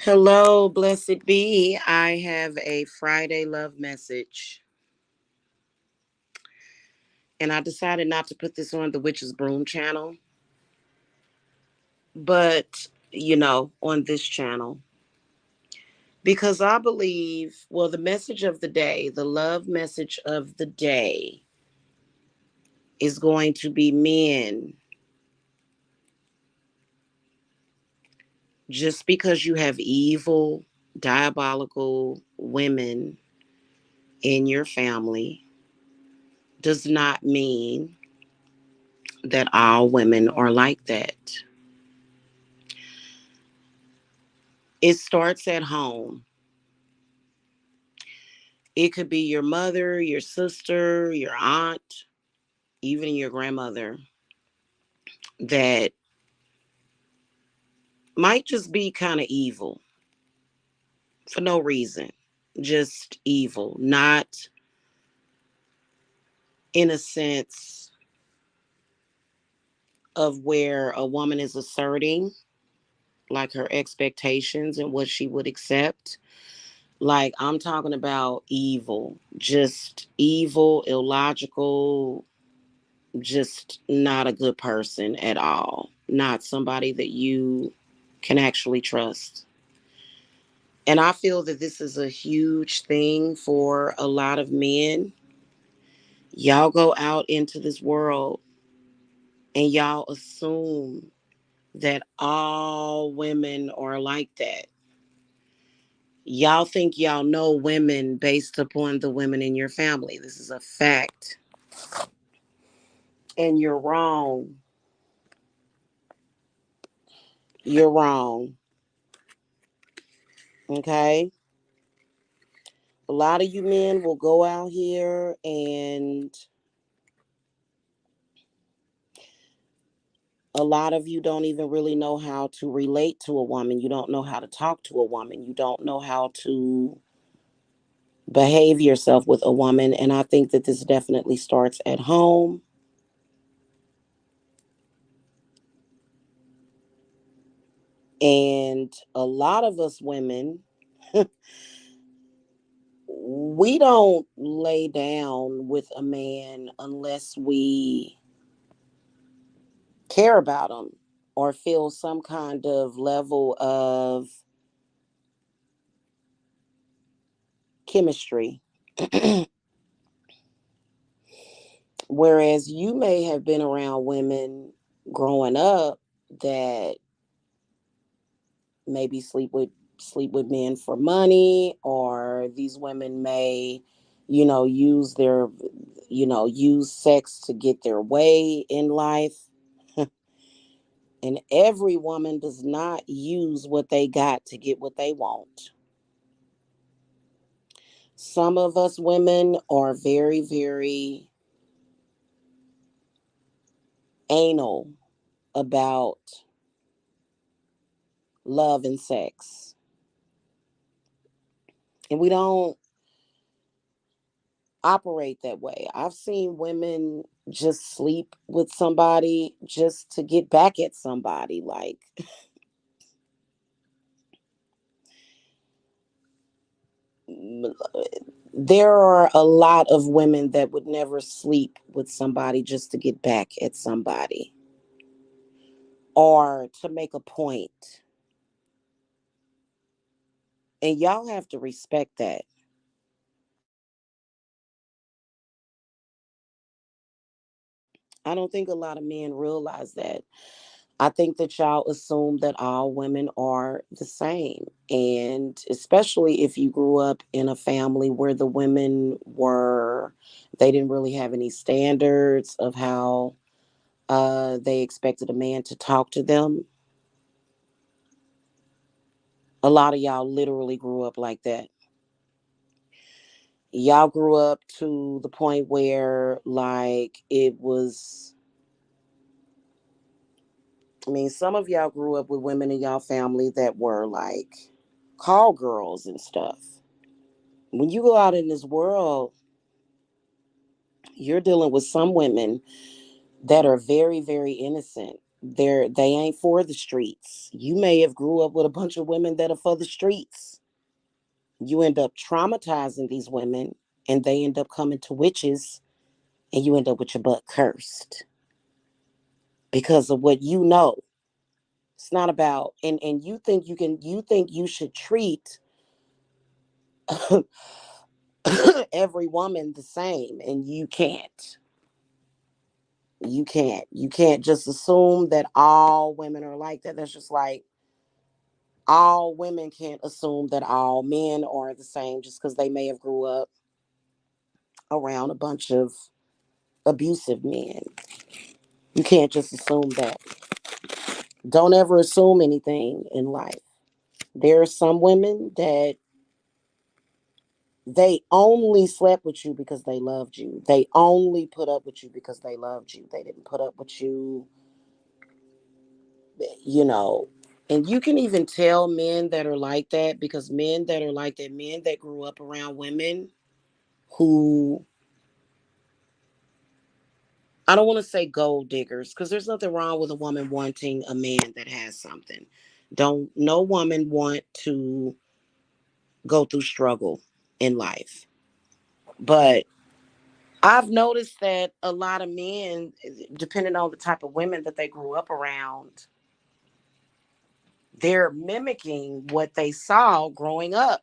Hello, blessed be. I have a Friday love message. And I decided not to put this on the Witch's Broom channel, but, on this channel. Because I believe, well, the message of the day, the love message of the day is going to be men. Just because you have evil, diabolical women in your family does not mean that all women are like that. It starts at home. It could be your mother, your sister, your aunt, even your grandmother that might just be kind of evil for no reason. Just evil, not in a sense of where a woman is asserting like her expectations and what she would accept. Like I'm talking about evil, just evil, illogical, just not a good person at all. Not somebody that you can actually trust. And I feel that this is a huge thing for a lot of men. Y'all go out into this world and y'all assume that all women are like that. Y'all think y'all know women based upon the women in your family. This is a fact. And you're wrong. You're wrong. Okay? A lot of you men will go out here and a lot of you don't even really know how to relate to a woman. You don't know how to talk to a woman. You don't know how to behave yourself with a woman. And I think that this definitely starts at home. And a lot of us women, we don't lay down with a man unless we care about him or feel some kind of level of chemistry. Whereas you may have been around women growing up that maybe sleep with men for money, or these women may, use their, use sex to get their way in life. And every woman does not use what they got to get what they want. Some of us women are very, very anal about love and sex. And we don't operate that way. I've seen women just sleep with somebody just to get back at somebody. Like, there are a lot of women that would never sleep with somebody just to get back at somebody or to make a point. And y'all have to respect that. I don't think a lot of men realize that. I think that y'all assume that all women are the same. And especially if you grew up in a family where the women were, they didn't really have any standards of how they expected a man to talk to them. A lot of y'all literally grew up like that. Y'all grew up to the point where, like, it was, I mean, some of y'all grew up with women in y'all family that were like call girls and stuff. When you go out in this world, you're dealing with some women that are very, very innocent. They ain't for the streets. You may have grew up with a bunch of women that are for the streets. You end up traumatizing these women, and they end up coming to witches, and you end up with your butt cursed because of what you know. It's not about, and you think you should treat every woman the same, and you can't. You can't just assume that all women are like that. That's just like all women can't assume that all men are the same just because they may have grew up around a bunch of abusive men. You can't just assume that. Don't ever assume anything in life. There are some women that they only slept with you because they loved you. They only put up with you because they loved you. They didn't put up with you, you know. And you can even tell men that are like that, because men that are like that, men that grew up around women who, I don't want to say gold diggers, because there's nothing wrong with a woman wanting a man that has something. Don't no woman want to go through struggle in life. But I've noticed that a lot of men, depending on the type of women that they grew up around, they're mimicking what they saw growing up.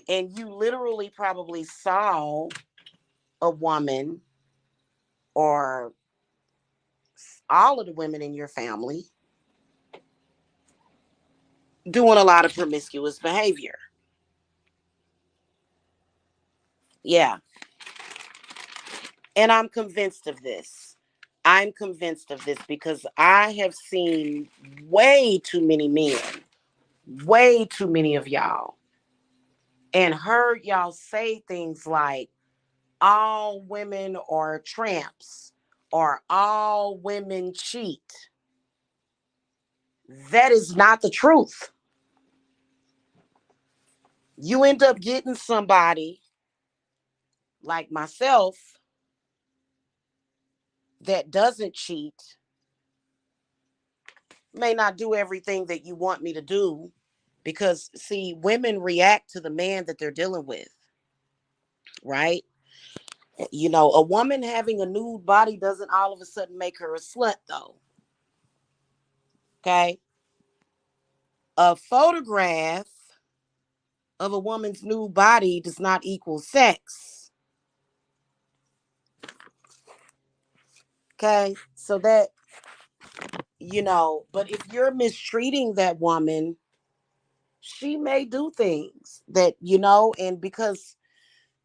And you literally probably saw a woman, or all of the women in your family, doing a lot of promiscuous behavior. Yeah. And I'm convinced of this. I'm convinced of this because I have seen way too many men, way too many of y'all, and heard y'all say things like all women are tramps or all women cheat. That is not the truth. You end up getting somebody like myself that doesn't cheat, may not do everything that you want me to do, because see, women react to the man that they're dealing with, right? You know, a woman having a nude body doesn't all of a sudden make her a slut, though. Okay. A photograph of a woman's nude body does not equal sex. Okay. So that, but if you're mistreating that woman, she may do things that, and because,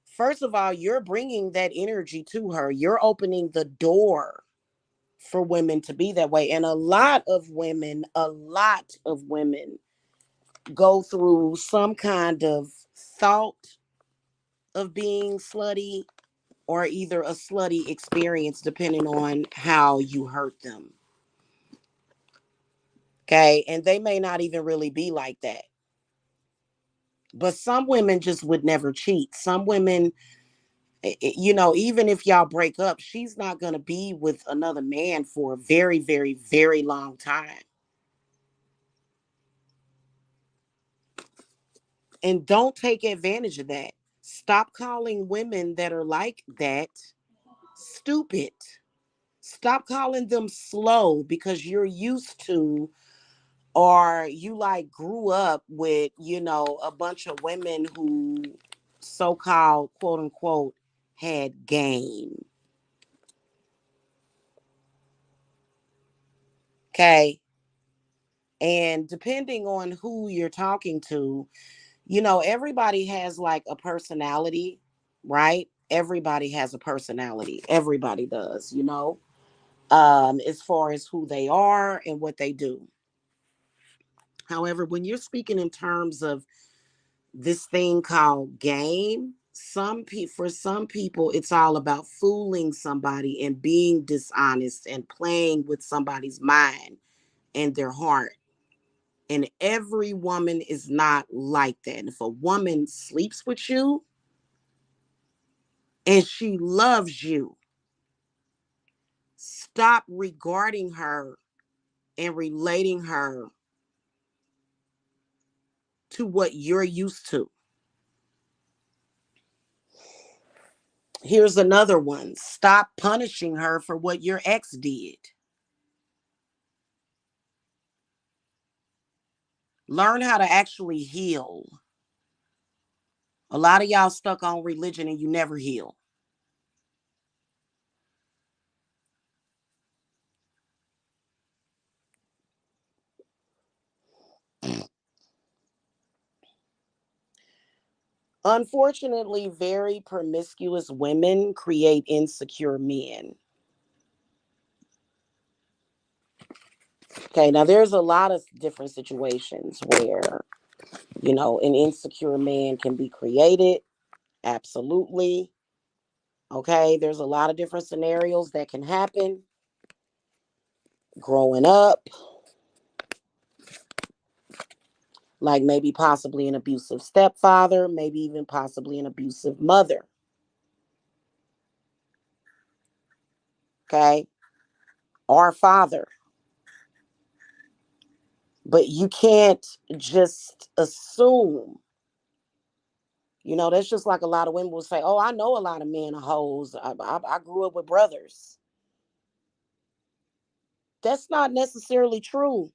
first of all, you're bringing that energy to her, you're opening the door for women to be that way. And a lot of women go through some kind of thought of being slutty, or either a slutty experience, depending on how you hurt them. Okay. And they may not even really be like that. But some women just would never cheat. Some women, even if y'all break up, she's not going to be with another man for a very, very, very long time. And don't take advantage of that. Stop calling women that are like that stupid. Stop calling them slow because you're used to, or you like grew up with, a bunch of women who so called, quote unquote, had game. Okay. And depending on who you're talking to, everybody has like a personality, right? Everybody has a personality. Everybody does, as far as who they are and what they do. However, when you're speaking in terms of this thing called game, for some people it's all about fooling somebody and being dishonest and playing with somebody's mind and their heart. And every woman is not like that. And if a woman sleeps with you and she loves you, Stop regarding her and relating her to what you're used to. Here's another one. Stop punishing her for what your ex did. Learn how to actually heal. A lot of y'all stuck on religion and you never heal. Unfortunately, very promiscuous women create insecure men. Okay, now there's a lot of different situations where, an insecure man can be created. Absolutely. Okay, there's a lot of different scenarios that can happen. Growing up, like maybe possibly an abusive stepfather, maybe even possibly an abusive mother. Okay, or father. But you can't just assume. That's just like a lot of women will say, oh, I know a lot of men are hoes. I grew up with brothers. That's not necessarily true.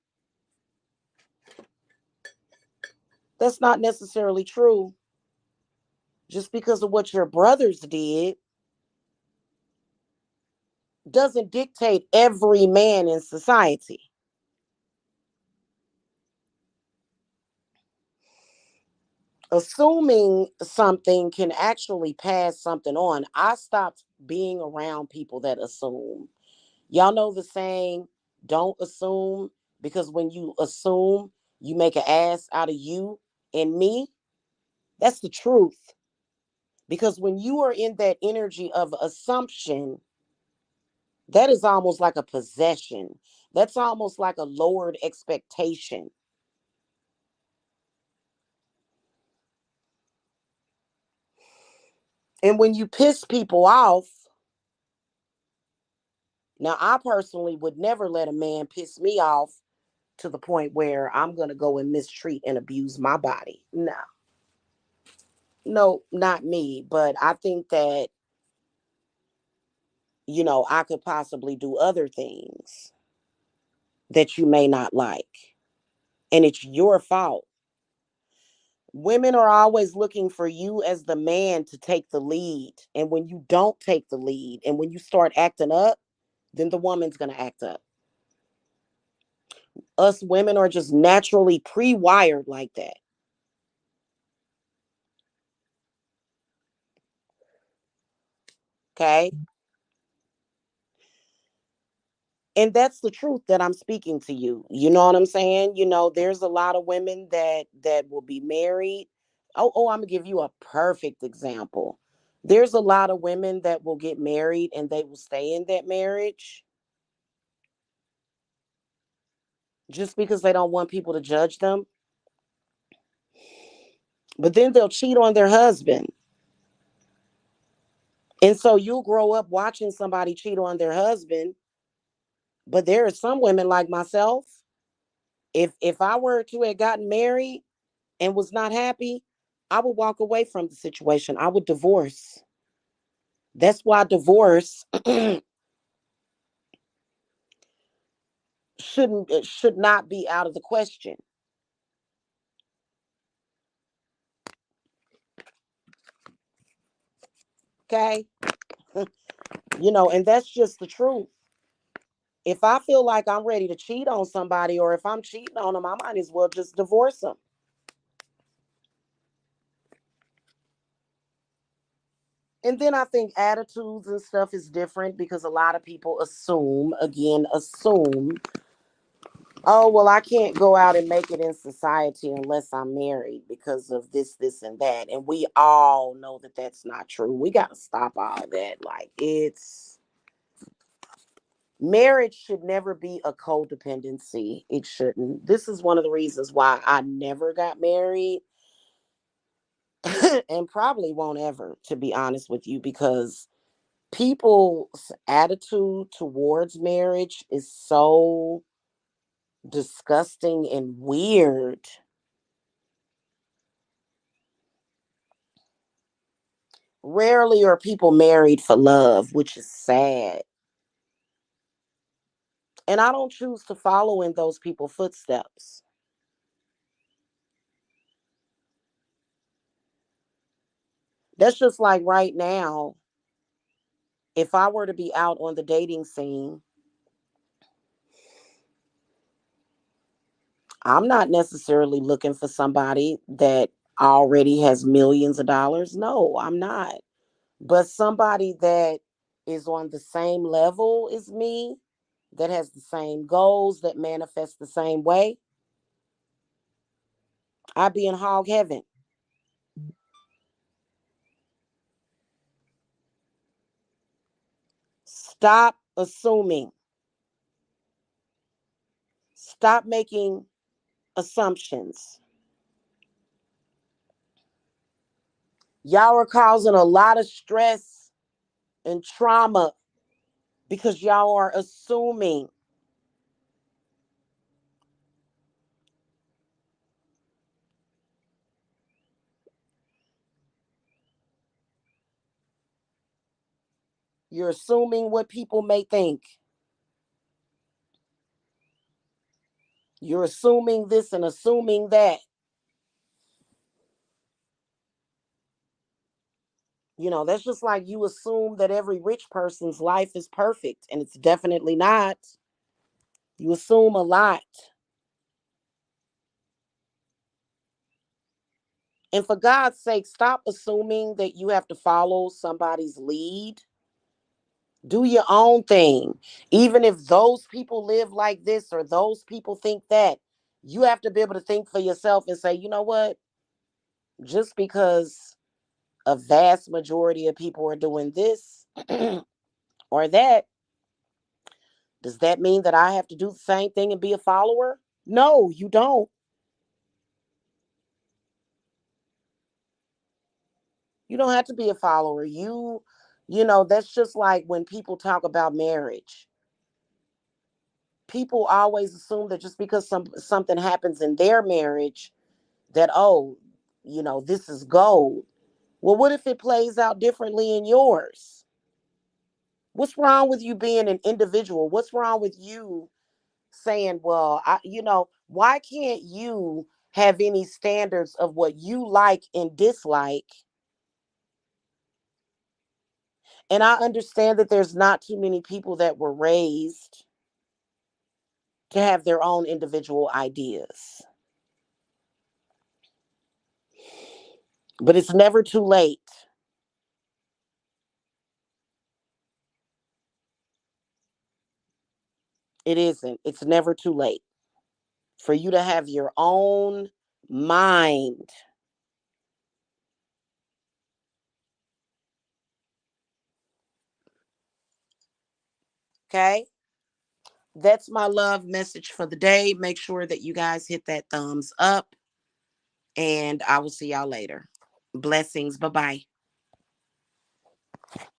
That's not necessarily true. Just because of what your brothers did doesn't dictate every man in society. Assuming something can actually pass something on. I stopped being around people that assume. Y'all know the saying, don't assume, because when you assume, you make an ass out of you and me. That's the truth. Because when you are in that energy of assumption, that is almost like a possession. That's almost like a lowered expectation. And when you piss people off, now I personally would never let a man piss me off to the point where I'm going to go and mistreat and abuse my body. No, no, not me. But I think that, I could possibly do other things that you may not like. And it's your fault. Women are always looking for you as the man to take the lead. And when you don't take the lead and when you start acting up, then the woman's going to act up. Us women are just naturally pre-wired like that. Okay? And that's the truth that I'm speaking to you. You know what I'm saying? There's a lot of women that will be married. Oh, I'm gonna give you a perfect example. There's a lot of women that will get married and they will stay in that marriage just because they don't want people to judge them. But then they'll cheat on their husband. And so you'll grow up watching somebody cheat on their husband. But there are some women like myself. If I were to have gotten married and was not happy, I would walk away from the situation. I would divorce. That's why divorce should not be out of the question. Okay? And that's just the truth. If I feel like I'm ready to cheat on somebody or if I'm cheating on them, I might as well just divorce them. And then I think attitudes and stuff is different because a lot of people assume, oh, well, I can't go out and make it in society unless I'm married because of this, and that. And we all know that that's not true. We got to stop all that. Like, marriage should never be a codependency. It shouldn't. This is one of the reasons why I never got married and probably won't ever, to be honest with you, because People's attitude towards marriage is so disgusting and weird. Rarely are people married for love, which is sad. And I don't choose to follow in those people's footsteps. That's just like right now, if I were to be out on the dating scene, I'm not necessarily looking for somebody that already has millions of dollars. No, I'm not. But somebody that is on the same level as me, that has the same goals, that manifests the same way, I'd be in hog heaven. Stop assuming. Stop making assumptions. Y'all are causing a lot of stress and trauma because y'all are assuming. You're assuming what people may think. You're assuming this and assuming that. That's just like you assume that every rich person's life is perfect, and it's definitely not. You assume a lot. And for God's sake, stop assuming that you have to follow somebody's lead. Do your own thing. Even if those people live like this or those people think that, you have to be able to think for yourself and say, you know what? Just because a vast majority of people are doing this or that, does that mean that I have to do the same thing and be a follower? No, you don't. You don't have to be a follower. That's just like when people talk about marriage. People always assume that just because something happens in their marriage, that, oh, this is gold. Well, what if it plays out differently in yours? What's wrong with you being an individual? What's wrong with you saying, well, why can't you have any standards of what you like and dislike? And I understand that there's not too many people that were raised to have their own individual ideas. But it's never too late. It isn't. It's never too late for you to have your own mind. Okay? That's my love message for the day. Make sure that you guys hit that thumbs up, and I will see y'all later. Blessings. Bye bye.